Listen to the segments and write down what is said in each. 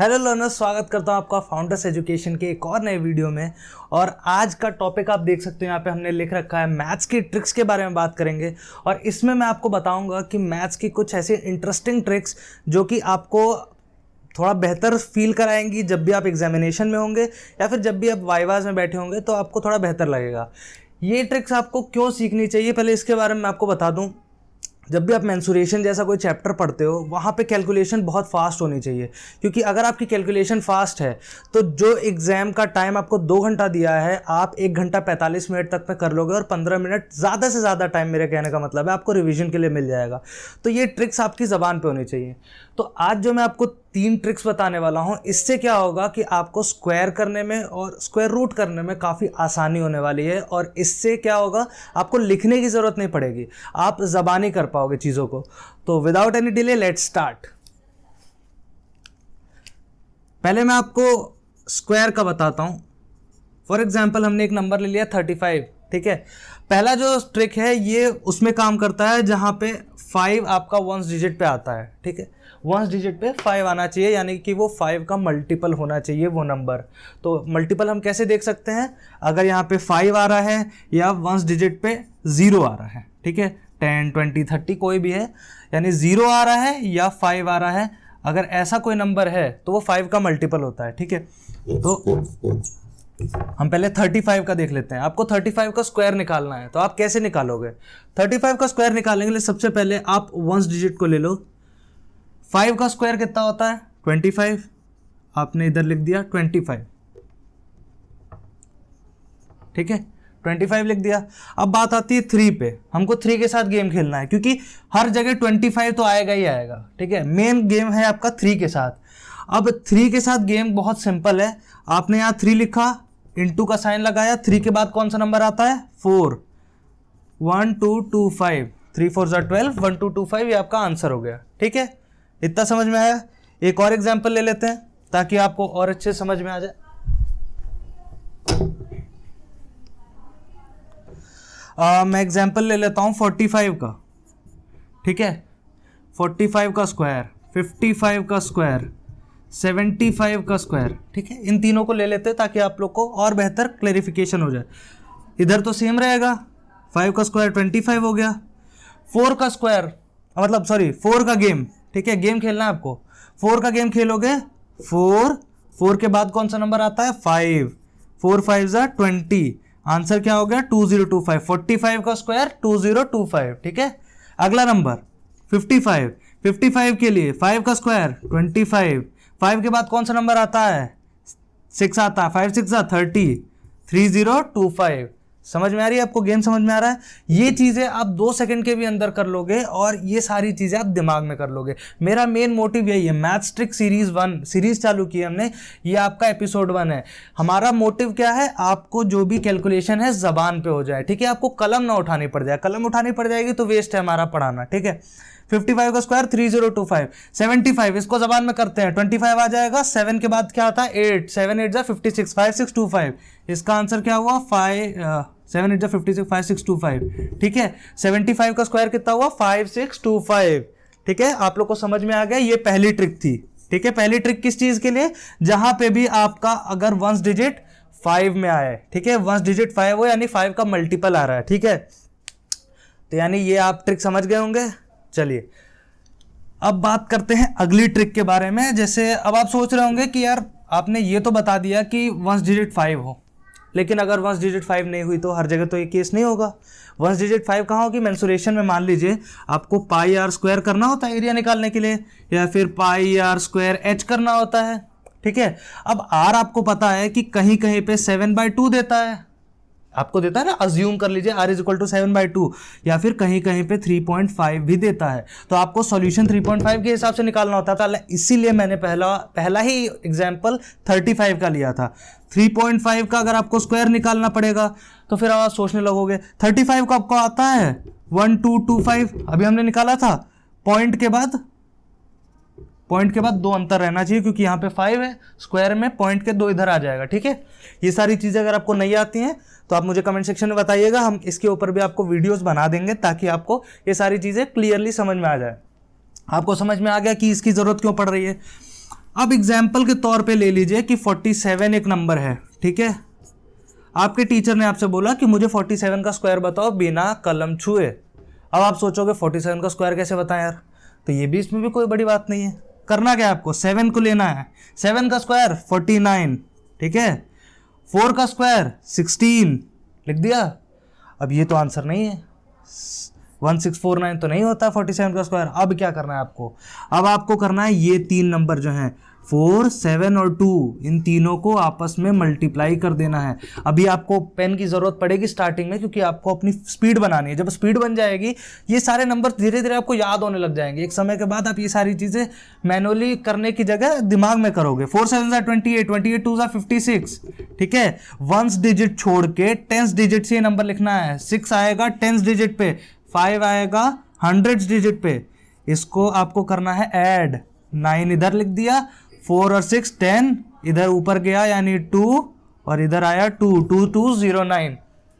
Hello learners, स्वागत करता हूं आपका फाउंडर्स एजुकेशन के एक और नए वीडियो में। और आज का टॉपिक आप देख सकते हो यहाँ पे हमने लिख रखा है मैथ्स की ट्रिक्स के बारे में बात करेंगे। और इसमें मैं आपको बताऊंगा कि मैथ्स की कुछ ऐसी इंटरेस्टिंग ट्रिक्स जो कि आपको थोड़ा बेहतर फील कराएंगी जब भी आप एग्जामिनेशन में होंगे या फिर जब भी आप वाइवाज में बैठे होंगे तो आपको थोड़ा बेहतर लगेगा। ये ट्रिक्स आपको क्यों सीखनी चाहिए, पहले इसके बारे में मैं आपको बता दूँ। जब भी आप मेंसुरेशन जैसा कोई चैप्टर पढ़ते हो वहाँ पे कैलकुलेशन बहुत फास्ट होनी चाहिए, क्योंकि अगर आपकी कैलकुलेशन फास्ट है तो जो एग्ज़ाम का टाइम आपको 2 घंटा दिया है आप 1 घंटा 45 मिनट तक में कर लोगे और 15 मिनट ज़्यादा से ज़्यादा टाइम, मेरे कहने का मतलब है, आपको रिवीजन के लिए मिल जाएगा। तो ये ट्रिक्स आपकी ज़बान पे होनी चाहिए। तो आज जो मैं आपको 3 ट्रिक्स बताने वाला हूँ, इससे क्या होगा कि आपको स्क्वायर करने में और स्क्वायर रूट करने में काफ़ी आसानी होने वाली है। और इससे क्या होगा, आपको लिखने की ज़रूरत नहीं पड़ेगी, आप ज़बानी कर पाओगे चीज़ों को। तो without any delay let's start. पहले मैं आपको स्क्वायर का बताता हूँ। फॉर एग्जाम्पल हमने एक नंबर ले लिया 35, ठीक है। पहला जो ट्रिक है ये उसमें काम करता है जहाँ पे 5 आपका वंस डिजिट पे आता है, ठीक है। वंस डिजिट पे 5 आना चाहिए, यानी कि वो 5 का मल्टीपल होना चाहिए वो नंबर। तो मल्टीपल हम कैसे देख सकते हैं, अगर यहाँ पे 5 आ रहा है या वंस डिजिट पे 0 आ रहा है, ठीक है। 10, 20, 30 कोई भी है, यानी 0 आ रहा है या 5 आ रहा है, अगर ऐसा कोई नंबर है तो वो 5 का मल्टीपल होता है, ठीक है। तो हम पहले 35 का देख लेते हैं। आपको 35 का स्क्वायर निकालना है, तो आप कैसे निकालोगे? 35 का स्क्वायर निकालने के लिए सबसे पहले आप वंस डिजिट को ले लो। 5 का स्क्वायर कितना होता है? 25। आपने इधर लिख दिया 25, ठीक है, 25 लिख दिया। अब बात आती है 3 पे। हमको 3 के साथ गेम खेलना है, क्योंकि हर जगह 25 तो आएगा ही आएगा, ठीक है। मेन गेम है आपका 3 के साथ। अब 3 के साथ गेम बहुत सिंपल है। आपने यहाँ 3 लिखा, इंटू का साइन लगाया, 3 के बाद कौन सा नंबर आता है? 4। 1 2 2 5, 3 4 12, 1 2 2 5, ये आपका आंसर हो गया, ठीक है। इतना समझ में आया? एक और एग्जाम्पल ले लेते हैं ताकि आपको और अच्छे समझ में आ जाए। मैं एग्जाम्पल ले लेता हूँ 45 का, ठीक है। 45 का स्क्वायर, 55 का स्क्वायर, 75 का स्क्वायर, ठीक है। इन तीनों को ले लेते हैं ताकि आप लोग को और बेहतर क्लैरिफिकेशन हो जाए। इधर तो सेम रहेगा, 5 का स्क्वायर 25 हो गया। 4 का स्क्वायर, मतलब सॉरी 4 का गेम, ठीक है, गेम खेलना है आपको। 4 का गेम खेलोगे, 4 के बाद कौन सा नंबर आता है? 5। 4 5 जा 20, आंसर क्या हो गया? 2025। 45 का स्क्वायर 2025, ठीक है। अगला नंबर 55। 55 के लिए 5 का स्क्वायर 25, 5 के बाद कौन सा नंबर आता है? 6 आता है, 5 6 30, 3025। समझ में आ रही है आपको? गेम समझ में आ रहा है? ये चीज़ें आप 2 सेकंड के भी अंदर कर लोगे और ये सारी चीज़ें आप दिमाग में कर लोगे। मेरा मेन मोटिव यही है। मैथ्स ट्रिक सीरीज़ 1 सीरीज़ चालू की है हमने, ये आपका एपिसोड 1 है। हमारा मोटिव क्या है? आपको जो भी कैलकुलेशन है ज़बान पे हो जाए, ठीक है। आपको कलम ना उठानी पड़ जाए, कलम उठानी पड़ जाएगी तो वेस्ट है हमारा पढ़ाना, ठीक है। 55 का स्क्वायर 3025। 75 इसको जबान में करते हैं, 25 आ जाएगा। 7 के बाद क्या आता है? 8। 7 8 जा 56, 5625। इसका आंसर क्या हुआ? 7 8 जा 56, 5625, ठीक है। 75 का स्क्वायर कितना हुआ? 5625, ठीक है। आप लोग को समझ में आ गया? ये पहली ट्रिक थी, ठीक है। पहली ट्रिक किस चीज के लिए? जहां पे भी आपका अगर वंस डिजिट 5 में आए, ठीक है, वंस डिजिट 5 हो यानी 5 का मल्टीपल आ रहा है, ठीक है। तो यानी ये आप ट्रिक समझ गए होंगे। चलिए अब बात करते हैं अगली ट्रिक के बारे में। जैसे अब आप सोच रहे होंगे कि यार आपने ये तो बता दिया कि वंस डिजिट 5 हो, लेकिन अगर वंस डिजिट 5 नहीं हुई तो हर जगह तो ये केस नहीं होगा। वंस डिजिट 5 कहाँ होगी? मेंसुरेशन में मान लीजिए आपको पाई आर स्क्वायर करना होता है एरिया निकालने के लिए, या फिर पाई आर स्क्वायर एच करना होता है, ठीक है। अब आर आपको पता है कि कहीं कहीं पे 7/2 देता है, आपको देता है ना, अज्यूम कर लीजिए r = 7/2, या फिर कहीं कहीं पे 3.5 भी देता है। तो आपको सॉल्यूशन 3.5 के हिसाब से निकालना होता था, इसीलिए मैंने पहला ही एग्जांपल 35 का लिया था। 3.5 का अगर आपको स्क्वायर निकालना पड़ेगा तो फिर आप सोचने लगोगे 35 का आपको आता है 1225, अभी हमने निकाला था। पॉइंट के बाद 2 अंतर रहना चाहिए, क्योंकि यहाँ पे 5 है, स्क्वायर में पॉइंट के 2 इधर आ जाएगा, ठीक है। ये सारी चीज़ें अगर आपको नहीं आती हैं तो आप मुझे कमेंट सेक्शन में बताइएगा, हम इसके ऊपर भी आपको वीडियोस बना देंगे ताकि आपको ये सारी चीज़ें क्लियरली समझ में आ जाए। आपको समझ में आ गया कि इसकी ज़रूरत क्यों पड़ रही है। अब एग्जाम्पल के तौर पे ले लीजिए कि 47 एक नंबर है, ठीक है। आपके टीचर ने आपसे बोला कि मुझे 47 का स्क्वायर बताओ बिना कलम छुए। अब आप सोचोगे 47 का स्क्वायर कैसे बताएं यार, तो ये भी इसमें भी कोई बड़ी बात नहीं है। करना क्या आपको, 7 को लेना है, 7 का स्क्वायर 49, ठीक है। 4 का स्क्वायर 16 लिख दिया। अब ये तो आंसर नहीं है, 1649 तो नहीं होता 47 का स्क्वायर। अब क्या करना है आपको, अब आपको करना है ये 3 नंबर जो हैं 4, 7 और 2, इन तीनों को आपस में मल्टीप्लाई कर देना है। अभी आपको पेन की ज़रूरत पड़ेगी स्टार्टिंग में, क्योंकि आपको अपनी स्पीड बनानी है। जब स्पीड बन जाएगी ये सारे नंबर धीरे धीरे आपको याद होने लग जाएंगे। एक समय के बाद आप ये सारी चीज़ें मैनुअली करने की जगह दिमाग में करोगे। 4 7 28, 28 2 56, ठीक है। 1 डिजिट छोड़ के 10 डिजिट से ये नंबर लिखना है। 6 आएगा 10 डिजिट पे, 5 आएगा 100 डिजिट पे। इसको आपको करना है ऐड। 9 इधर लिख दिया, 4 और 6 10, इधर ऊपर गया यानी 2 और इधर आया 2, 2209,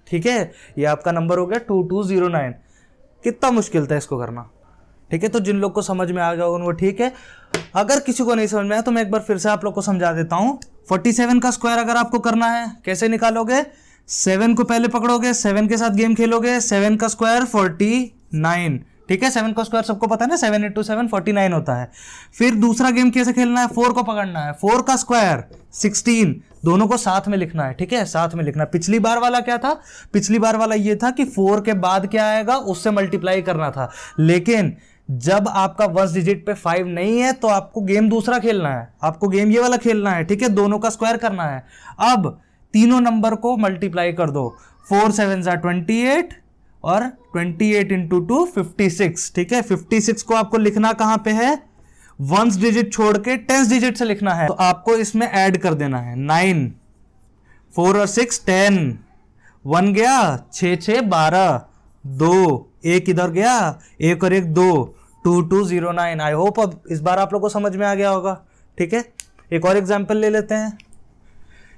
ठीक है। ये आपका नंबर हो गया 2209। कितना मुश्किल था इसको करना, ठीक है। तो जिन लोग को समझ में आ गया वो ठीक है। अगर किसी को नहीं समझ में आया तो मैं एक बार फिर से आप लोग को समझा देता हूँ। 47 का स्क्वायर अगर आपको करना है कैसे निकालोगे, 7 को पहले पकड़ोगे, 7 के साथ गेम खेलोगे। 7 का स्क्वायर 49, ठीक है। 7 का स्क्वायर सबको पता है ना, 7 × 7 49 होता है। फिर दूसरा गेम कैसे खेलना है, 4 को पकड़ना है। 4 का स्क्वायर 16, दोनों को साथ में लिखना है, ठीक है, साथ में लिखना। पिछली बार वाला क्या था, पिछली बार वाला ये था कि 4 के बाद क्या आएगा उससे मल्टीप्लाई करना था। लेकिन जब आपका 1 डिजिट पे 5 नहीं है तो आपको गेम दूसरा खेलना है, आपको गेम ये वाला खेलना है, ठीक है। दोनों का स्क्वायर करना है। अब तीनों नंबर को मल्टीप्लाई कर दो। 4 7 28 और 28 × 2 56, ठीक है। 56 को आपको लिखना कहां पे है, 1 डिजिट छोड़ के 10 डिजिट से लिखना है। तो आपको इसमें ऐड कर देना है 9, 4 और 6 10, 1 गया 6 6 12, 2 1 इधर गया, 1 और 1 2, 2209। आई होप अब इस बार आप लोग को समझ में आ गया होगा, ठीक है। एक और एग्जाम्पल ले लेते हैं।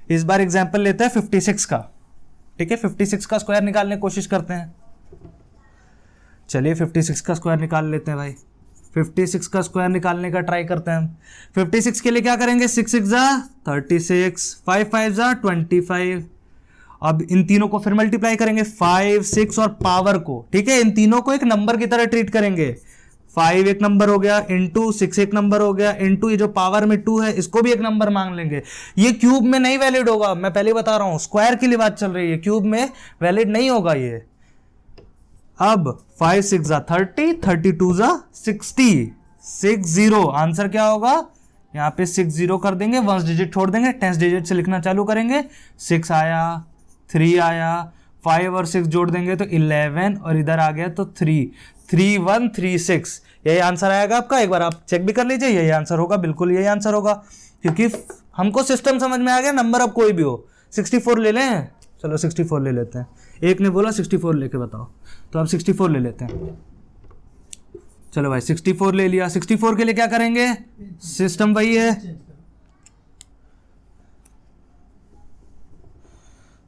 इस बार एग्जाम्पल लेते हैं 56 का, ठीक है। 56 का स्क्वायर निकालने की कोशिश करते हैं। चलिए 56 का स्क्वायर निकाल लेते हैं भाई। 56 का स्क्वायर निकालने का ट्राई करते हैं हम। 56 के लिए क्या करेंगे, 6 6 36, 5 5 25। अब इन तीनों को फिर मल्टीप्लाई करेंगे, 5 6 और पावर को, ठीक है। इन तीनों को एक नंबर की तरह ट्रीट करेंगे। 5 एक नंबर हो गया, इंटू 6 एक नंबर हो गया, इंटू ये जो पावर में 2 है इसको भी एक नंबर मांग लेंगे। ये क्यूब में नहीं वैलिड होगा, मैं पहले बता रहा हूं, स्क्वायर की लिए बात चल रही है, क्यूब में वैलिड नहीं होगा ये। अब 5 6 30, 32 60, 60। आंसर क्या होगा, यहाँ पे 60 कर देंगे, 1 डिजिट छोड़ देंगे, 10 डिजिट से लिखना चालू करेंगे। 6 आया, 3 आया, 5 और 6 जोड़ देंगे तो 11 और इधर आ गया तो 3, 3136। यही आंसर आएगा आपका। एक बार आप चेक भी कर लीजिए, यही आंसर होगा, बिल्कुल यही आंसर होगा, क्योंकि हमको सिस्टम समझ में आ गया। नंबर अब कोई भी हो, 64 ले लें, चलो 64 ले लेते हैं। एक ने बोला 64 लेके बताओ, तो अब 64 ले लेते हैं। चलो भाई 64 ले लिया। 64 के लिए क्या करेंगे, सिस्टम वही है,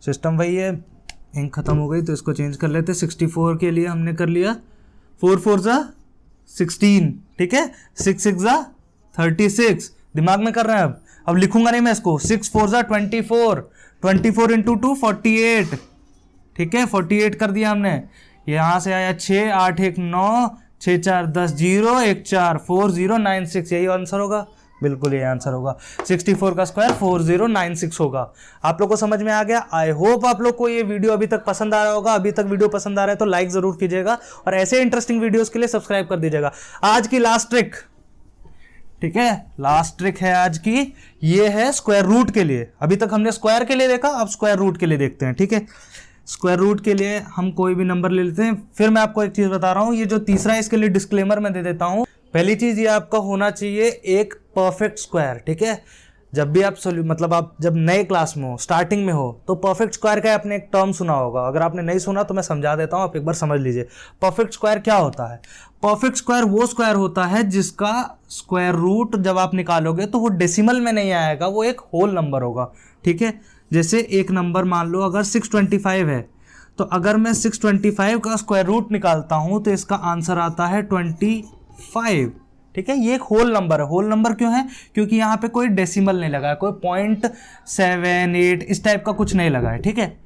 सिस्टम वही है। इंक खत्म हो गई तो इसको चेंज कर लेते। 64 के लिए हमने कर लिया 4 4 16, ठीक है। 6 6 36, दिमाग में कर रहे हैं। अब लिखूंगा नहीं मैं इसको। 6 4 24, 24 × 2 48, ठीक है। 48 कर दिया हमने। यहां से आया 6 8 1 9, 6 4 10 0 1 4 4096। यही आंसर होगा, बिल्कुल ये आंसर होगा। 64 का स्क्वायर 4096 होगा। आप लोग को समझ में आ गया। आई होप आप लोग को ये वीडियो अभी तक पसंद आ रहा होगा। अभी तक वीडियो पसंद आ रहा है तो लाइक जरूर कीजिएगा और ऐसे इंटरेस्टिंग वीडियोस के लिए सब्सक्राइब कर दीजिएगा। आज की लास्ट ट्रिक, ठीक है, लास्ट ट्रिक है आज की, ये है स्क्वायर रूट के लिए। अभी तक हमने स्क्वायर के लिए देखा, अब स्क्वायर रूट के लिए देखते हैं, ठीक है। स्क्वायर रूट के लिए हम कोई भी नंबर ले लेते हैं। फिर मैं आपको एक चीज बता रहा हूं, ये जो तीसरा है इसके लिए डिस्क्लेमर मैं दे देता हूं। पहली चीज ये आपका होना चाहिए एक परफेक्ट स्क्वायर, ठीक है। जब भी आप मतलब आप जब नए क्लास में हो, स्टार्टिंग में हो, तो परफेक्ट स्क्वायर का आपने एक टर्म सुना होगा। अगर आपने नहीं सुना तो मैं समझा देता हूं, आप एक बार समझ लीजिए। परफेक्ट स्क्वायर क्या होता है, परफेक्ट स्क्वायर वो स्क्वायर होता है जिसका स्क्वायर रूट जब आप निकालोगे तो वो डेसिमल में नहीं आएगा, वो एक होल नंबर होगा, ठीक है। जैसे एक नंबर मान लो अगर 625 है, तो अगर मैं 625 का स्क्वायर रूट निकालता हूं तो इसका आंसर आता है 25, ठीक है, ये एक होल नंबर है। होल नंबर क्यों है? क्योंकि यहाँ पे कोई डेसिमल नहीं लगा है, कोई 0.78 इस टाइप का कुछ नहीं लगा है। ठीक है,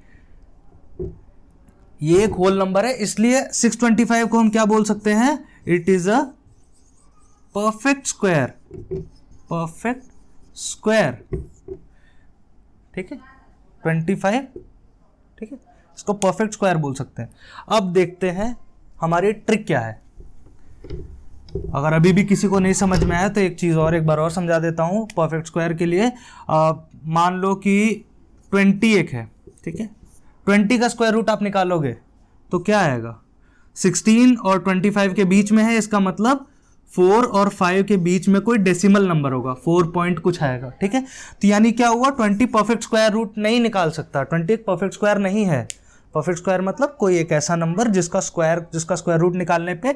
ये एक होल नंबर है, इसलिए 625 को हम क्या बोल सकते हैं? It is a perfect square. Perfect square, ठीक है, 25, ठीक है, इसको परफेक्ट स्क्वायर बोल सकते हैं। अब देखते हैं हमारी ट्रिक क्या है। अगर अभी भी किसी को नहीं समझ में आया तो एक चीज़ और एक बार और समझा देता हूँ परफेक्ट स्क्वायर के लिए। मान लो कि 20 एक है, ठीक है, 20 का स्क्वायर रूट आप निकालोगे तो क्या आएगा? 16 और 25 के बीच में है, इसका मतलब 4 और 5 के बीच में कोई डेसिमल नंबर होगा, 4 पॉइंट कुछ आएगा। ठीक है, तो यानी क्या हुआ? 20 परफेक्ट स्क्वायर रूट नहीं निकाल सकता, 20 एक परफेक्ट स्क्वायर नहीं है। परफेक्ट स्क्वायर मतलब कोई एक ऐसा नंबर जिसका स्क्वायर रूट निकालने पे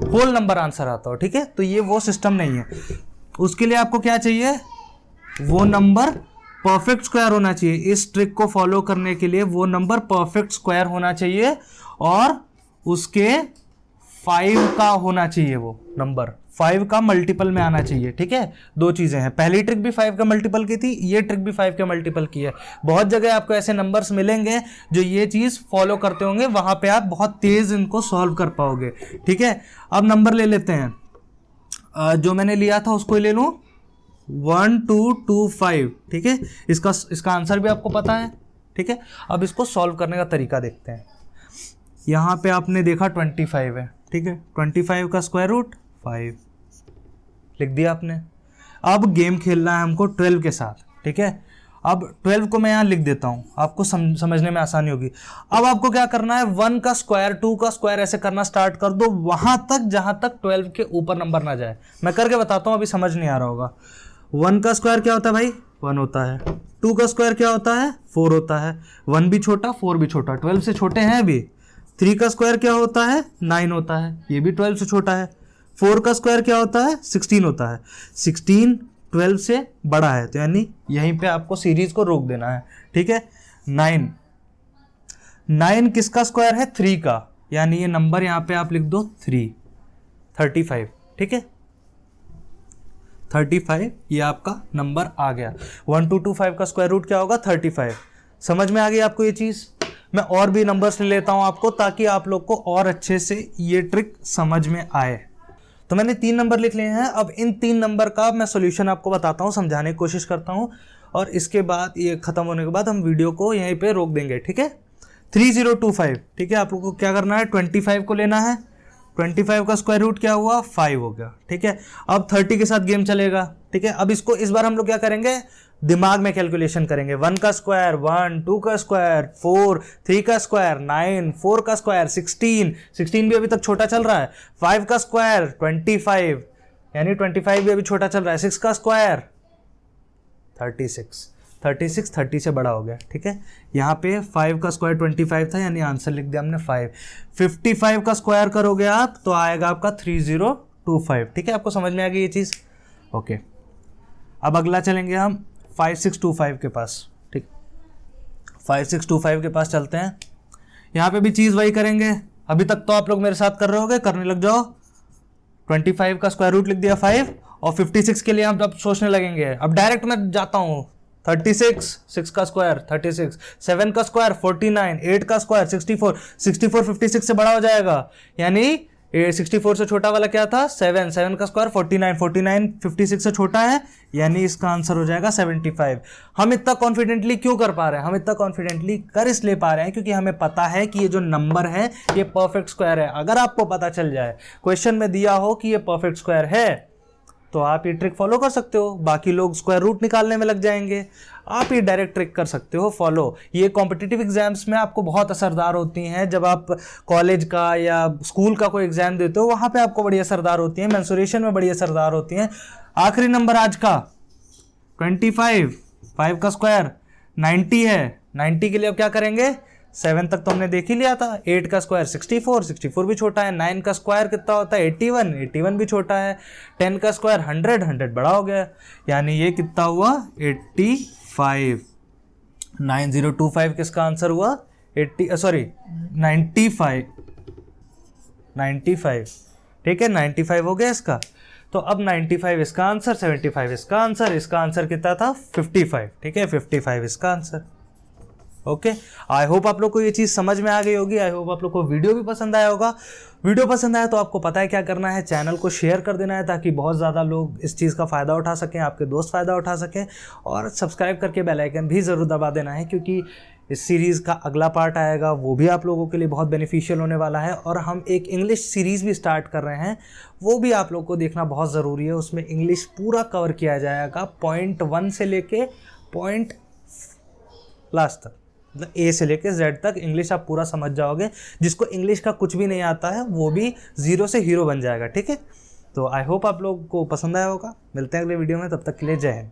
होल नंबर आंसर आता हो। ठीक है, तो ये वो सिस्टम नहीं है। उसके लिए आपको क्या चाहिए? वो नंबर परफेक्ट स्क्वायर होना चाहिए। इस ट्रिक को फॉलो करने के लिए वो नंबर परफेक्ट स्क्वायर होना चाहिए और उसके 5 का होना चाहिए, वो नंबर 5 का मल्टीपल में आना चाहिए। ठीक है, दो चीजें हैं, पहली ट्रिक भी 5 का मल्टीपल की थी, ये ट्रिक भी 5 के मल्टीपल की है। बहुत जगह आपको ऐसे नंबर्स मिलेंगे जो ये चीज फॉलो करते होंगे, वहां पे आप बहुत तेज इनको सॉल्व कर पाओगे। ठीक है, अब नंबर ले लेते हैं, जो मैंने लिया था उसको ले लूं, 1225। ठीक है, इसका आंसर भी आपको पता है। ठीक है, अब इसको सॉल्व करने का तरीका देखते हैं। यहाँ पे आपने देखा 25 है, ठीक है, 25 का स्क्वायर रूट 5 लिख दिया आपने। अब गेम खेलना है हमको 12 के साथ। ठीक है, अब 12 को मैं यहाँ लिख देता हूँ, आपको समझने में आसानी होगी। अब आपको क्या करना है? 1 का स्क्वायर, 2 का स्क्वायर ऐसे करना स्टार्ट कर दो वहां तक जहां तक 12 के ऊपर नंबर ना जाए। मैं करके बताता हूँ, अभी समझ नहीं आ रहा होगा। 1 का स्क्वायर क्या होता है भाई? 1 होता है। 2 का स्क्वायर क्या होता है? 4 होता है। 1 भी छोटा, 4 भी छोटा, 12 से छोटे हैं अभी। 3 का स्क्वायर क्या होता है? 9 होता है, ये भी 12 से छोटा है। 4 का स्क्वायर क्या होता है? 16 होता है। 16 12 से बड़ा है, तो यानी यहीं पे आपको सीरीज को रोक देना है। ठीक है, 9 किसका स्क्वायर है? 3 का, यानी ये नंबर यहाँ पे आप लिख दो 3, 35। ठीक है, 35 ये आपका नंबर आ गया। 1225 का स्क्वायर रूट क्या होगा? 35। समझ में आ गई आपको ये चीज? मैं और भी नंबर्स ले लेता हूं आपको, ताकि आप लोग को और अच्छे से ये ट्रिक समझ में आए। तो मैंने 3 नंबर लिख लिए हैं। अब इन 3 नंबर का मैं सॉल्यूशन आपको बताता हूं, समझाने की कोशिश करता हूं, और इसके बाद ये खत्म होने के बाद हम वीडियो को यहीं पे रोक देंगे। ठीक है, 3025। ठीक है, आप लोग को क्या करना है? 25 को लेना है। 25 का स्क्वायर रूट क्या हुआ? 5 हो गया। ठीक है, अब 30 के साथ गेम चलेगा। ठीक है, अब इसको इस बार हम लोग क्या करेंगे? दिमाग में कैलकुलेशन करेंगे। 1 का स्क्वायर 1, 2 का स्क्वायर 4, 3 का स्क्वायर 9, 4 का स्क्वायर 16 भी अभी तक छोटा चल रहा है। 5 का स्क्वायर 25, यानी 25 भी अभी छोटा चल रहा है। 6 का स्क्वायर 36, 30 से बड़ा हो गया। ठीक है, यहाँ पे 5 का स्क्वायर 25 था, यानी आंसर लिख दिया हमने 5। 55 का स्क्वायर करोगे आप तो आएगा आपका 3025। ठीक है, आपको समझ में आ गई ये चीज़? ओके, अब अगला चलेंगे हम 5625 के पास। ठीक, 5625 के पास चलते हैं। यहाँ पे भी चीज़ वही करेंगे, अभी तक तो आप लोग मेरे साथ कर रहे होगे, करने लग जाओ। 25 का स्क्वायर रूट लिख दिया 5, और 56 के लिए हम अब सोचने लगेंगे। अब डायरेक्ट मैं जाता हूँ 36, 6 का स्क्वायर 36, 7 का स्क्वायर 49, 8 का स्क्वायर 64, 64 56 से बड़ा हो जाएगा, यानी 64 से छोटा वाला क्या था? 7 का स्क्वायर 49, 49 56 से छोटा है, यानी इसका आंसर हो जाएगा 75। हम इतना कॉन्फिडेंटली क्यों कर पा रहे हैं? हम इतना कॉन्फिडेंटली कर इसलिए पा रहे हैं क्योंकि हमें पता है कि ये जो नंबर है ये परफेक्ट स्क्वायर है। अगर आपको पता चल जाए, क्वेश्चन में दिया हो कि ये परफेक्ट स्क्वायर है, तो आप ये ट्रिक फॉलो कर सकते हो। बाकी लोग स्क्वायर रूट निकालने में लग जाएंगे, आप ये डायरेक्ट ट्रिक कर सकते हो फॉलो। ये कॉम्पिटिटिव एग्जाम्स में आपको बहुत असरदार होती हैं। जब आप कॉलेज का या स्कूल का कोई एग्जाम देते हो, वहाँ पे आपको बड़ी असरदार होती हैं, मेंसुरेशन में बड़ी असरदार होती हैं। आखिरी नंबर आज का 25, 5 का स्क्वायर 90 है। 90 के लिए अब क्या करेंगे? 7 तक तो हमने देख ही लिया था। 8 का स्क्वायर 64, 64 भी छोटा है। 9 का स्क्वायर कितना होता है? 81, 81 भी छोटा है। 10 का स्क्वायर 100, 100 बड़ा हो गया, यानी ये कितना हुआ? 85। 9025 किसका आंसर हुआ? 95। ठीक है, 95 हो गया इसका। तो अब 95 इसका आंसर, 75 इसका आंसर, इसका आंसर कितना था 55, ठीक है 55 इसका आंसर। ओके, आई होप आप लोग को ये चीज़ समझ में आ गई होगी। आई होप आप लोग को वीडियो भी पसंद आया होगा। वीडियो पसंद आया तो आपको पता है क्या करना है, चैनल को शेयर कर देना है ताकि बहुत ज़्यादा लोग इस चीज़ का फ़ायदा उठा सकें, आपके दोस्त फ़ायदा उठा सकें, और सब्सक्राइब करके बेल आइकन भी ज़रूर दबा देना है, क्योंकि इस सीरीज़ का अगला पार्ट आएगा, वो भी आप लोगों के लिए बहुत बेनिफिशियल होने वाला है। और हम एक इंग्लिश सीरीज़ भी स्टार्ट कर रहे हैं, वो भी आप लोग को देखना बहुत ज़रूरी है। उसमें इंग्लिश पूरा कवर किया जाएगा, पॉइंट 1 से लेके पॉइंट लास्ट तक, मतलब ए से लेके जेड तक इंग्लिश आप पूरा समझ जाओगे। जिसको इंग्लिश का कुछ भी नहीं आता है वो भी ज़ीरो से हीरो बन जाएगा, ठीक है। तो आई होप आप लोग को पसंद आया होगा। मिलते हैं अगले वीडियो में, तब तक के लिए जय हिंद।